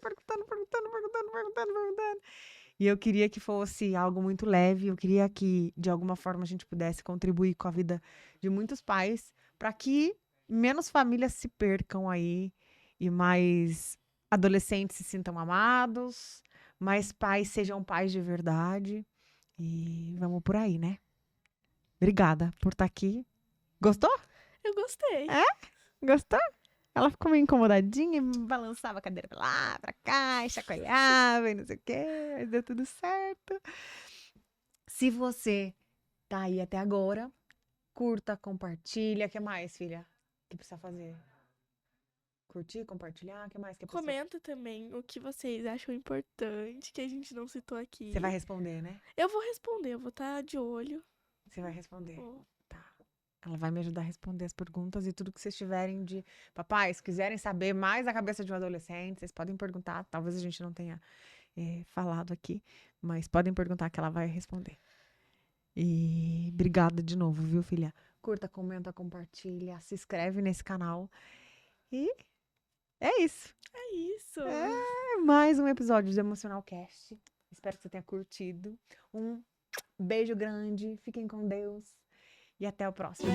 E eu queria que fosse algo muito leve, eu queria que, de alguma forma, a gente pudesse contribuir com a vida de muitos pais, para que menos famílias se percam aí e mais adolescentes se sintam amados, mais pais sejam pais de verdade. E vamos por aí, né? Obrigada por estar aqui. Gostou? Eu gostei. Gostou? Ela ficou meio incomodadinha, balançava a cadeira pra lá, pra cá, e chacoalhava e não sei o quê, mas deu tudo certo. Se você tá aí até agora, curta, compartilha. O que mais, filha? O que precisa fazer? Curtir, compartilhar? O que mais que precisa? Comenta também o que vocês acham importante que a gente não citou aqui. Você vai responder, né? Eu vou responder, eu vou estar de olho. Você vai responder. Vou. Tá. Ela vai me ajudar a responder as perguntas e tudo que vocês tiverem de... Papai, se quiserem saber mais da cabeça de um adolescente, vocês podem perguntar. Talvez a gente não tenha falado aqui, mas podem perguntar que ela vai responder. E obrigada de novo, viu, filha? Curta, comenta, compartilha, se inscreve nesse canal. E é isso. É isso. Mais um episódio do Emocional Cast. Espero que você tenha curtido. Um beijo grande, fiquem com Deus e até o próximo.